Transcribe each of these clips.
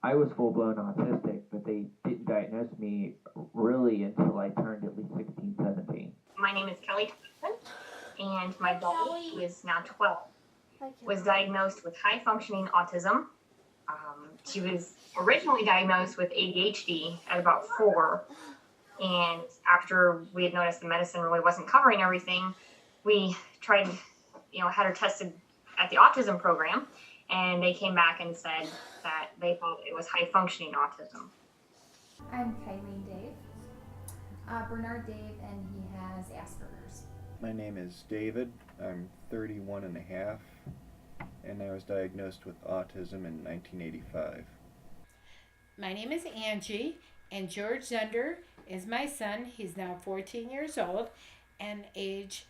I was full-blown autistic, but they didn't diagnose me really until I turned at least 16, 17. My name is Kelly Thompson, and my daughter, who is now 12, was diagnosed with high-functioning autism. She was originally diagnosed with ADHD at about 4, and after we had noticed the medicine really wasn't covering everything, we tried, had her tested at the autism program, and they came back and said that they thought it was high-functioning autism. I'm Kylene Dave, Bernard Dave, and he has Asperger's. My name is David. I'm 31 and a half, and I was diagnosed with autism in 1985. My name is Angie, and George Zender is my son. He's now 14 years old, and age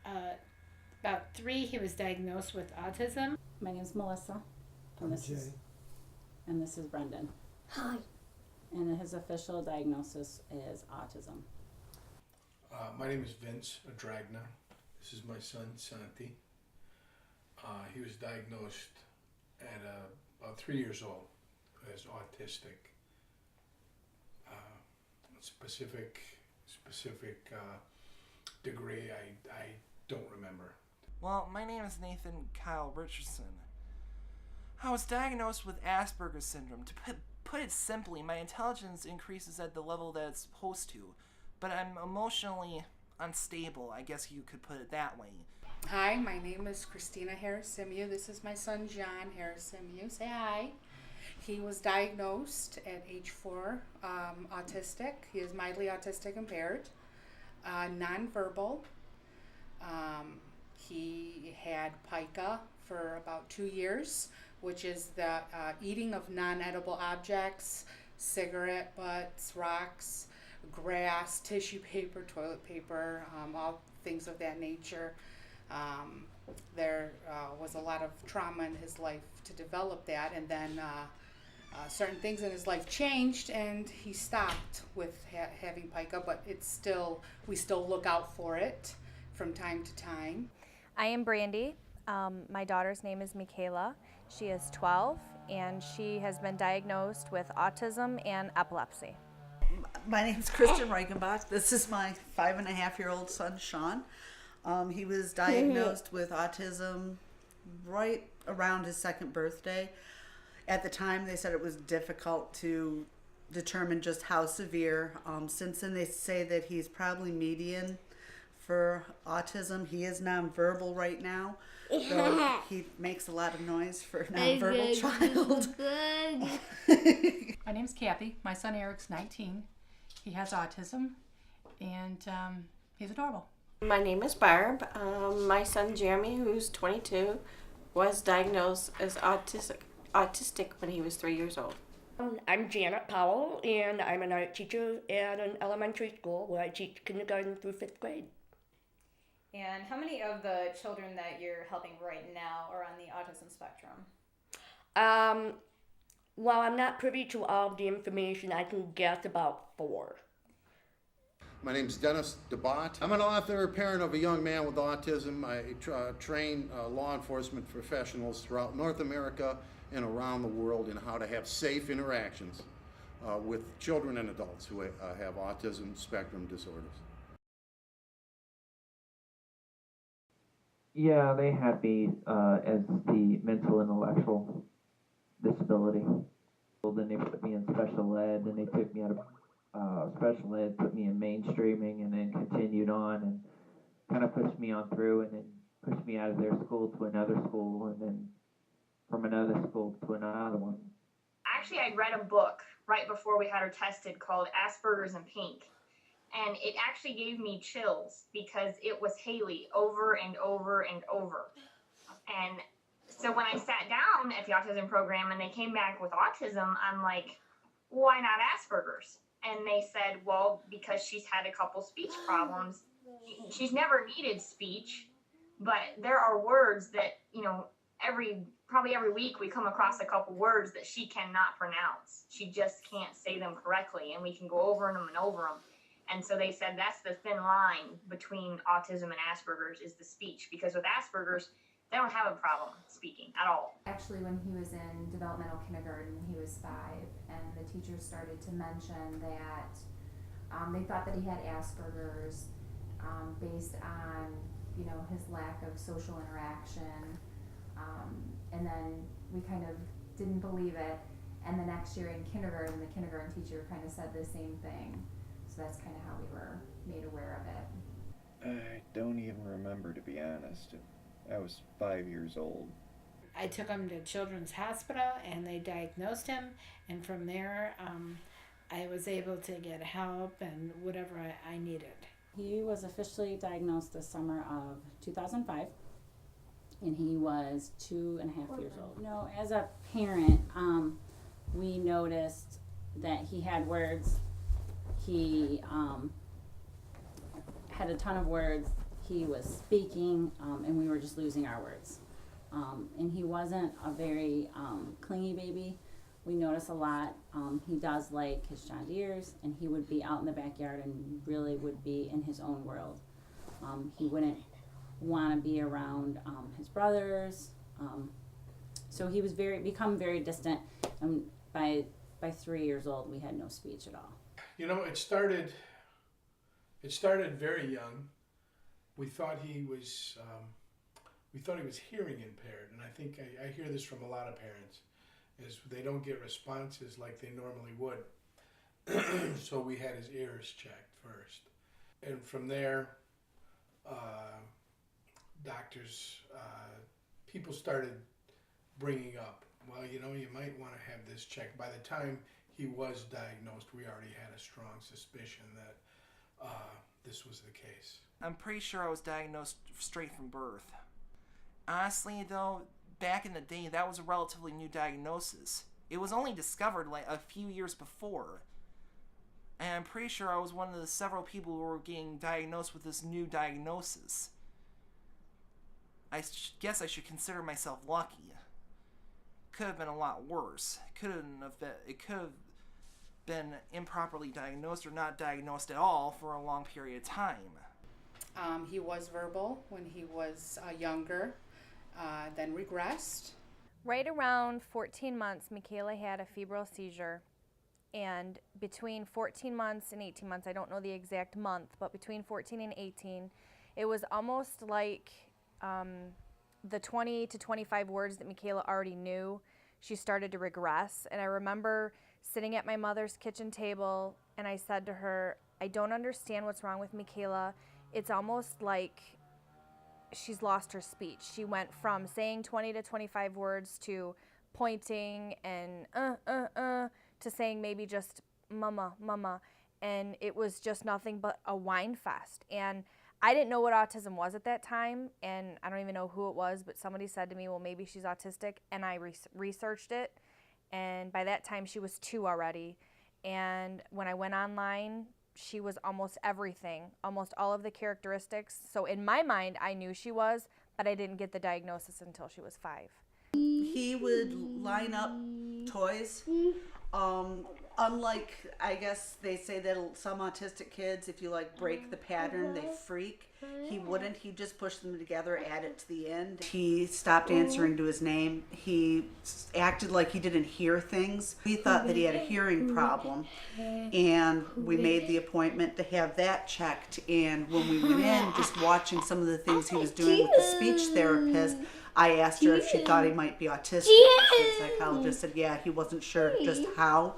about 3, he was diagnosed with autism. My name is Melissa, and this is Brendan. Hi. And his official diagnosis is autism. My name is Vince Adragna. This is my son, Santi. He was diagnosed at about 3 years old as autistic. Specific degree, I don't remember. Well, my name is Nathan Kyle Richardson. I was diagnosed with Asperger's syndrome. To put it simply, my intelligence increases at the level that it's supposed to, but I'm emotionally unstable, I guess you could put it that way. Hi, my name is Christina Harris-Simew. This is my son, John Harris-Simew. Say hi. He was diagnosed at age 4, autistic. He is mildly autistic impaired, nonverbal. He had pica for about 2 years, which is the eating of non-edible objects, cigarette butts, rocks, grass, tissue paper, toilet paper, all things of that nature. There was a lot of trauma in his life to develop that, and then certain things in his life changed, and he stopped with having pica, but we still look out for it from time to time. I am Brandy. My daughter's name is Michaela. She is 12, and she has been diagnosed with autism and epilepsy. My name is Kristen Reichenbach. This is my 5.5-year-old son, Sean. He was diagnosed with autism right around his 2nd birthday. At the time, they said it was difficult to determine just how severe. Since then, they say that he's probably median for autism. He is nonverbal right now, though he makes a lot of noise for a nonverbal child. My name's Kathy. My son Eric's 19. He has autism, and he's adorable. My name is Barb. My son Jeremy, who's 22, was diagnosed as autistic when he was 3 years old. I'm Janet Powell, and I'm an art teacher at an elementary school where I teach kindergarten through 5th grade. And how many of the children that you're helping right now are on the autism spectrum? While I'm not privy to all of the information, I can guess about 4. My name's Dennis DeBott. I'm an author, parent of a young man with autism. I train law enforcement professionals throughout North America and around the world in how to have safe interactions with children and adults who have autism spectrum disorders. Yeah, they had me as the mental intellectual disability. Well, then they put me in special ed, then they took me out of special ed, put me in mainstreaming, and then continued on and kind of pushed me on through, and then pushed me out of their school to another school, and then from another school to another one. Actually, I read a book right before we had her tested called Asperger's in Pink. And it actually gave me chills because it was Haley over and over and over. And so when I sat down at the autism program and they came back with autism, I'm like, why not Asperger's? And they said, well, because she's had a couple speech problems. She's never needed speech, but there are words that, probably every week we come across a couple words that she cannot pronounce. She just can't say them correctly, and we can go over them and over them. And so they said that's the thin line between autism and Asperger's is the speech, because with Asperger's, They don't have a problem speaking at all. Actually, when he was in developmental kindergarten, he was 5, and the teachers started to mention that they thought that he had Asperger's based on, his lack of social interaction. And then we kind of didn't believe it. And the next year in kindergarten, the kindergarten teacher kind of said the same thing. So that's kind of how we were made aware of it. I don't even remember, to be honest. I was 5 years old. I took him to Children's Hospital and they diagnosed him, and from there I was able to get help and whatever I needed. He was officially diagnosed the summer of 2005, and he was 2.5 years old. As a parent, we noticed that he had words. He had a ton of words. He was speaking, and we were just losing our words. And he wasn't a very clingy baby. We notice a lot. He does like his John Deere's, and he would be out in the backyard and really would be in his own world. He wouldn't want to be around his brothers. So he was become very distant. And by 3 years old, we had no speech at all. It started very young. We thought he was hearing impaired, and I think I hear this from a lot of parents, is they don't get responses like they normally would. So we had his ears checked first, and from there, people started bringing up, well, you might want to have this checked. By the time he was diagnosed, we already had a strong suspicion that this was the case. I'm pretty sure I was diagnosed straight from birth. Honestly, though, back in the day, that was a relatively new diagnosis. It was only discovered like a few years before. And I'm pretty sure I was one of the several people who were getting diagnosed with this new diagnosis. I guess I should consider myself lucky. Could have been a lot worse. It could have been improperly diagnosed or not diagnosed at all for a long period of time. He was verbal when he was younger, then regressed. Right around 14 months, Michaela had a febrile seizure. And between 14 months and 18 months, I don't know the exact month, but between 14 and 18, it was almost like the 20 to 25 words that Michaela already knew, she started to regress. And I remember sitting at my mother's kitchen table, and I said to her, I don't understand what's wrong with Michaela. It's almost like she's lost her speech. She went from saying 20 to 25 words to pointing and to saying maybe just mama, mama. And it was just nothing but a whine fest. And I didn't know what autism was at that time, and I don't even know who it was, but somebody said to me, well, maybe she's autistic, and I researched it, and by that time she was 2 already. And when I went online, she was almost everything, almost all of the characteristics. So in my mind, I knew she was, but I didn't get the diagnosis until she was 5. He would line up toys. Unlike, I guess they say that some autistic kids, if you break the pattern, they freak. He wouldn't. He'd just push them together, add it to the end. He stopped answering to his name. He acted like he didn't hear things. We thought that he had a hearing problem, and we made the appointment to have that checked. And when we went in, just watching some of the things he was doing with the speech therapist, I asked her if she thought he might be autistic. The psychologist said, yeah, he wasn't sure just how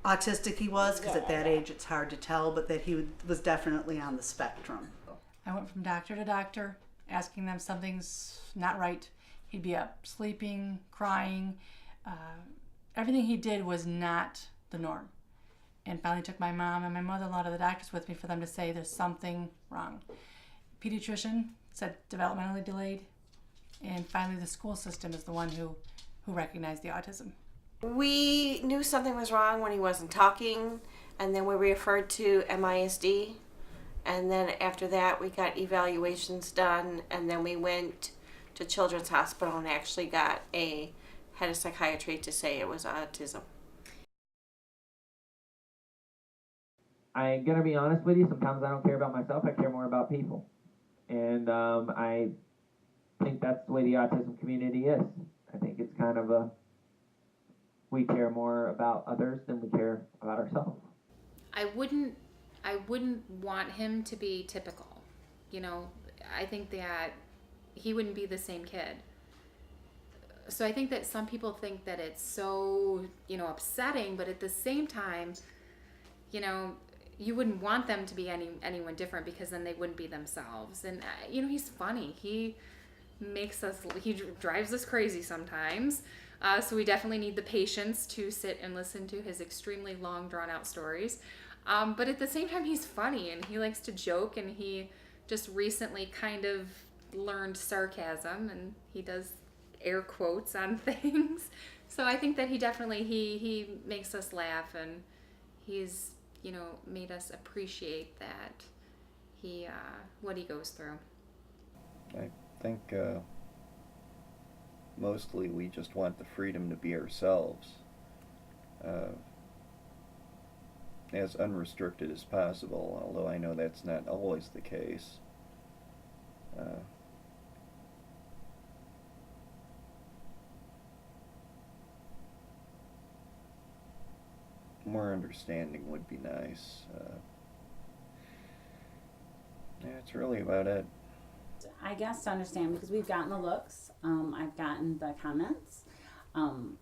autistic he was, because at that age it's hard to tell, but that he was definitely on the spectrum. I went from doctor to doctor, asking them something's not right. He'd be up sleeping, crying. Everything he did was not the norm. And finally took my mom and my mother-in-law to the doctors with me for them to say there's something wrong. Pediatrician said developmentally delayed. And finally the school system is the one who recognized the autism. We knew something was wrong when he wasn't talking, and then we referred to MISD, and then after that we got evaluations done, and then we went to Children's Hospital and actually got a head of psychiatry to say it was autism. I'm gonna be honest with you, sometimes I don't care about myself, I care more about people. And think that's the way the autism community is. I think it's kind of we care more about others than we care about ourselves. I wouldn't want him to be typical. You know, I think that he wouldn't be the same kid. So I think that some people think that it's so, upsetting, but at the same time, you wouldn't want them to be anyone different, because then they wouldn't be themselves. And he's funny. He drives us crazy sometimes. So we definitely need the patience to sit and listen to his extremely long, drawn out stories. But at the same time, he's funny and he likes to joke, and he just recently kind of learned sarcasm, and he does air quotes on things. So I think that he definitely, he makes us laugh, and he's, made us appreciate that what he goes through. I think mostly we just want the freedom to be ourselves, as unrestricted as possible, although I know that's not always the case. More understanding would be nice. Yeah, it's really about it. I guess to understand, because we've gotten the looks, I've gotten the comments,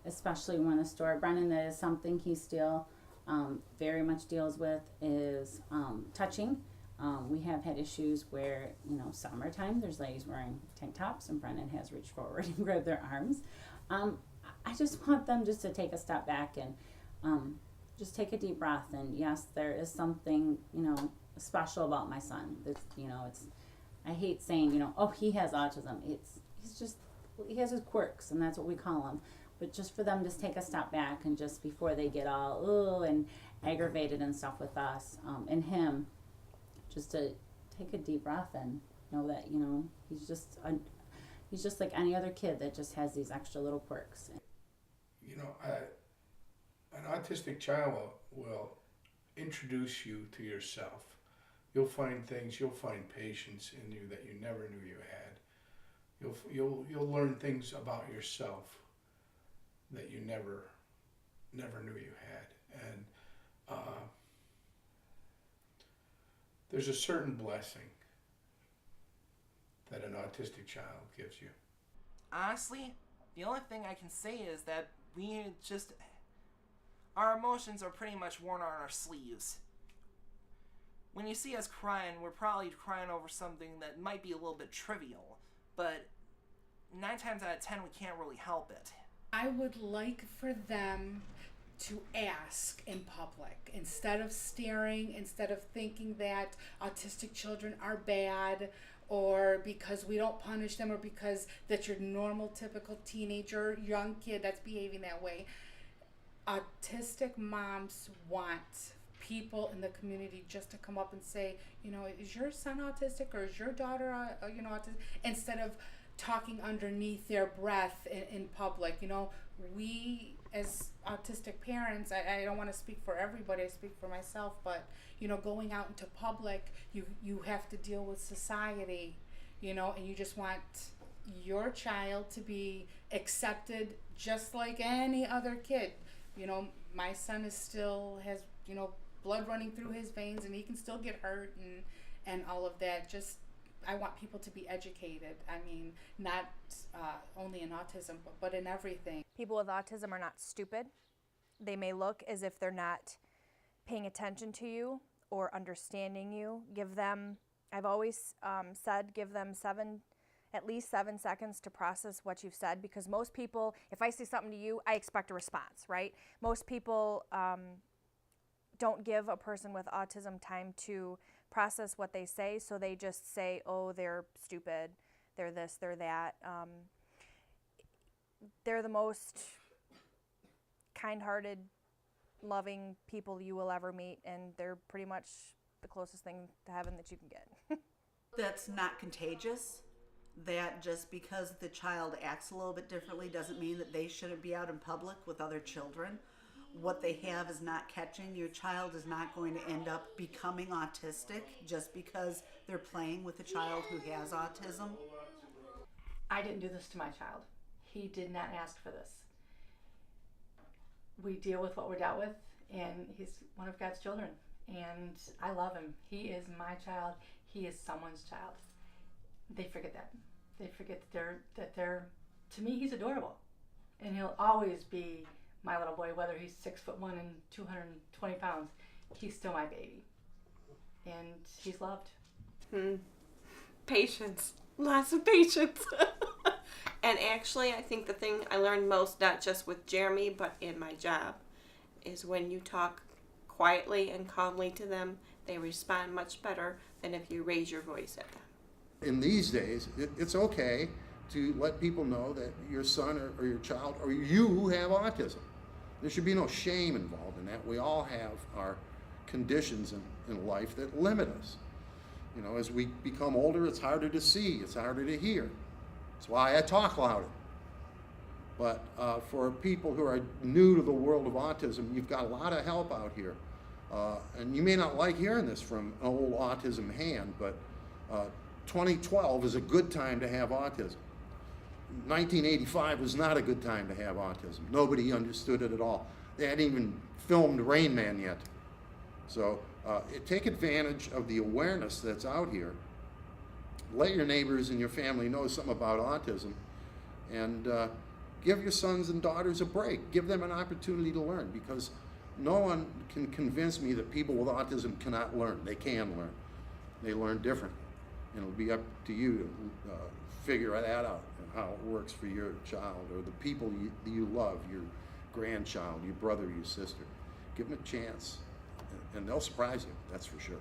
especially when the store, Brennan, that is something he still very much deals with, is touching. We have had issues where, summertime, there's ladies wearing tank tops and Brennan has reached forward and grabbed their arms. I just want them just to take a step back and just take a deep breath. And yes, there is something, special about my son. I hate saying, oh, he has autism. He has his quirks, and that's what we call him. But just for them to take a step back, and just before they get all and aggravated and stuff with us and him, just to take a deep breath and know that he's just like any other kid that just has these extra little quirks. An autistic child will introduce you to yourself. You'll find things, you'll find patience in you that you never knew you had. You'll learn things about yourself that you never knew you had. And there's a certain blessing that an autistic child gives you. Honestly, the only thing I can say is that our emotions are pretty much worn on our sleeves. When you see us crying, we're probably crying over something that might be a little bit trivial, but 9 times out of 10 we can't really help it. I would like for them to ask in public, instead of staring, instead of thinking that autistic children are bad, or because we don't punish them, or because that's your normal, typical teenager, young kid that's behaving that way. Autistic moms want people in the community just to come up and say, is your son autistic, or is your daughter autistic, instead of talking underneath their breath in public. We as autistic parents, I don't want to speak for everybody, I speak for myself, but going out into public, you have to deal with society, and you just want your child to be accepted just like any other kid. My son has blood running through his veins, and he can still get hurt and all of that. Just, I want people to be educated. I mean, not only in autism, but in everything. People with autism are not stupid. They may look as if they're not paying attention to you or understanding you. I've always said, give them at least 7 seconds to process what you've said, because most people, if I say something to you, I expect a response, right? Most people don't give a person with autism time to process what they say, so they just say, oh, they're stupid, they're this, they're that. They're the most kind-hearted, loving people you will ever meet, and they're pretty much the closest thing to heaven that you can get. That's not contagious. That just because the child acts a little bit differently doesn't mean that they shouldn't be out in public with other children. What they have is not catching. Your child is not going to end up becoming autistic just because they're playing with a child who has autism. I didn't do this to my child. He did not ask for this. We deal with what we're dealt with, and he's one of God's children, and I love him. He is my child. He is someone's child. They forget that. They forget that they're to me, he's adorable, and he'll always be my little boy, whether he's 6'1" and 220 pounds. He's still my baby, and he's loved. Patience, lots of patience. And actually, I think the thing I learned most, not just with Jeremy, but in my job, is when you talk quietly and calmly to them, they respond much better than if you raise your voice at them. In these days, it's okay to let people know that your son or your child or you have autism. There should be no shame involved in that. We all have our conditions in life that limit us. You know, as we become older, it's harder to see, it's harder to hear. That's why I talk louder. But for people who are new to the world of autism, you've got a lot of help out here. And you may not like hearing this from an old autism hand, but 2012 is a good time to have autism. 1985 was not a good time to have autism. Nobody understood it at all. They hadn't even filmed Rain Man yet. So take advantage of the awareness that's out here. Let your neighbors and your family know something about autism, and give your sons and daughters a break. Give them an opportunity to learn, because no one can convince me that people with autism cannot learn. They can learn. They learn differently. And it'll be up to you to figure that out, and how it works for your child or the people you love, your grandchild, your brother, your sister. Give them a chance, and they'll surprise you, that's for sure.